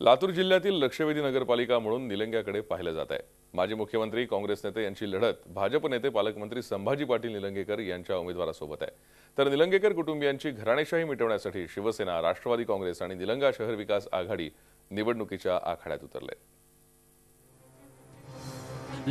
लातूर जिल्ह्यातील लक्षवेधी नगरपालिका म्हणून निलंग्याकडे पाहिलं जात आहे। माजी मुख्यमंत्री काँग्रेस नेते यांची लढत भाजप नेते पालकमंत्री संभाजी पाटील निलंगेकर यांच्या उमेदवारासोबत आहे। तर निलंगेकर कुटुंबियांची घराणेशाही मिटवण्यासाठी शिवसेना, राष्ट्रवादी काँग्रेस आणि निलंगा शहर विकास आघाडी निवडणुकीच्या आखाड्यात उतरले।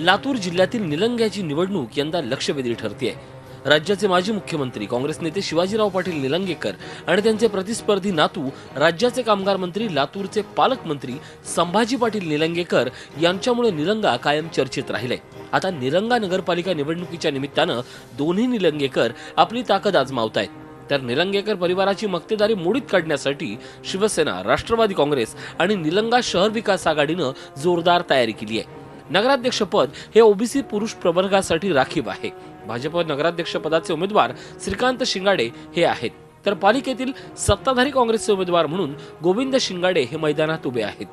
लातूर जिल्ह्यातील निलंग्याची निवडणूक यंदा लक्षवेधी ठरते। राज्याचे माजी मुख्यमंत्री काँग्रेस नेते शिवाजीराव पाटील निलंगेकर आणि त्यांचे प्रतिस्पर्धी नातू राज्याचे कामगार मंत्री लातूरचे पालकमंत्री संभाजी पाटील निलंगेकर यांच्यामुळे निलंगा कायम चर्चेत राहिले। आता निलंगा नगरपालिका निवडणुकीच्या निमित्तानं दोन्ही निलंगेकर आपली ताकद आजमावतायत। तर निलंगेकर परिवाराची मक्तेदारी मोडीत काढण्यासाठी शिवसेना, राष्ट्रवादी काँग्रेस आणि निलंगा शहर विकास आघाडीनं जोरदार तयारी केली आहे। नगराध्यक्षपद हे ओबीसी पुरुष प्रवर्गासाठी राखीव आहे। भाजप नगराध्यक्ष पदाचे उमेदवार श्रीकांत शिंगाडे हे आहेत, तर पालिकेतील सत्ताधारी काँग्रेसचे उमेदवार म्हणून गोविंद शिंगाडे हे मैदानात उभे आहेत।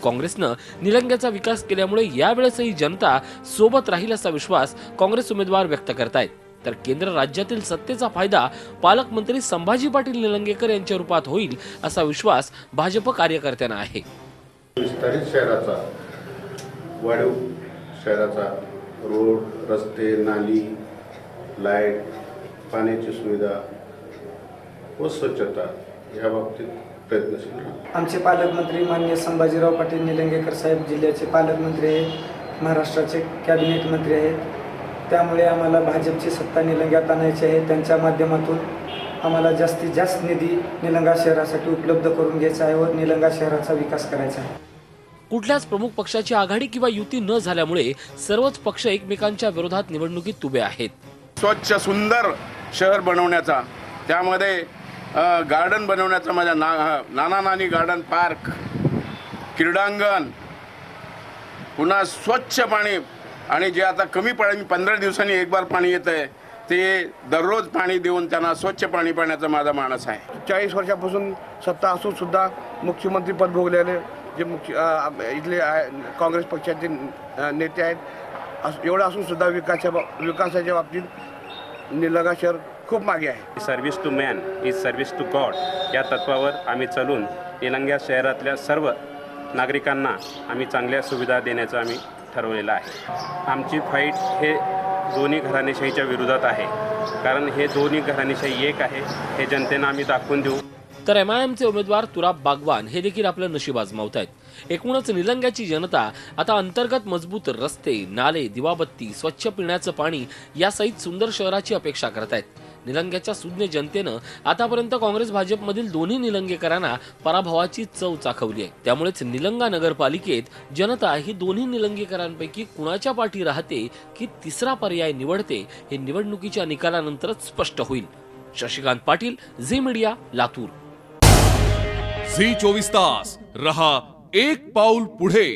काँग्रेसनं निलंग्याचा विकास केल्यामुळे यावेळेसही जनता सोबत राहील असा विश्वास काँग्रेस उमेदवार व्यक्त करतायत। तर केंद्र राज्यातील सत्तेचा फायदा पालकमंत्री संभाजी पाटील निलंगेकर यांच्या रूपात होईल असा विश्वास भाजप कार्यकर्त्यांना आहे। विस्तारित शहराचा, वाढीव शहराचा रोड, रस्ते, नाली, लाईट, पाण्याची सुविधा व स्वच्छता या बाबतीत प्रयत्नशील राहू। आमचे पालकमंत्री माननीय संभाजीराव पाटील निलंगेकर साहेब जिल्ह्याचे पालकमंत्री आहेत, महाराष्ट्राचे कॅबिनेट मंत्री आहेत। त्यामुळे आम्हाला भाजपची सत्ता निलंग्यात आणायची आहे। त्यांच्या माध्यमातून आम्हाला जास्तीत जास्त निधी निलंगा शहरासाठी उपलब्ध करून घ्यायचा आहे व निलंगा शहराचा विकास करायचा आहे। कुठल्याच प्रमुख पक्षाची आघाडी किंवा युती न झाल्यामुळे सर्वच पक्ष एकमेकांच्या विरोधात निवडणुकीत उभे आहेत। स्वच्छ सुंदर शहर बनवण्याचा, त्यामध्ये गार्डन बनवण्याचा, माझ्या नाना नानी गार्डन, पार्क, क्रीडांगण, पुन्हा स्वच्छ पाणी, आणि जे आता कमी पाणी 15 दिवसांनी एक बार पाणी येतंय ते दररोज पाणी देऊन त्यांना स्वच्छ पाणी पाण्याचा माझा मानस आहे। 40 वर्षापासून सत्ता असून सुद्धा मुख्यमंत्री पद भोगलेले जे इथले काँग्रेस पक्षाचे नेते आहेत, एवढं असून सुद्धा विकासाच्या बाबतीत निलंगा शहर खूप मागे आहे। Service to man is service to God या तत्वावर आम्ही चालून निलंगा शहरातल्या सर्व नागरिकांना आम्ही चांगल्या सुविधा देण्याचं आम्ही ठरवलेलं आहे। आमची फाईट हे दोन्ही घराणेशाहीच्या विरोधात आहे, कारण हे दोन्ही घराणेशाही एक आहे हे जनतेनं आम्ही दाखवून देऊ। तर एमआयएमचे उमेदवार तुराब बागवान हे देखील आपलं नशीब आजमावतायत। एकूणच निलंग्याची जनता आता अंतर्गत मजबूत रस्ते, नाले, दिवाबत्ती, स्वच्छ पिण्याचं पाणी यासहित सुंदर शहराची अपेक्षा करतायत। निलंग्याच्या सुज्ञ जनतेनं आतापर्यंत काँग्रेस भाजपमधील दोन्ही निलंगेकरांना पराभवाची चव चाखवली आहे। त्यामुळेच निलंगा नगरपालिकेत जनता ही दोन्ही निलंगेकरांपैकी कुणाच्या पाठी राहते की तिसरा पर्याय निवडते हे निवडणुकीच्या निकालानंतरच स्पष्ट होईल। शशिकांत पाटील, झी मीडिया, लातूर। झी 24 तास रहा एक पाऊल पुढे।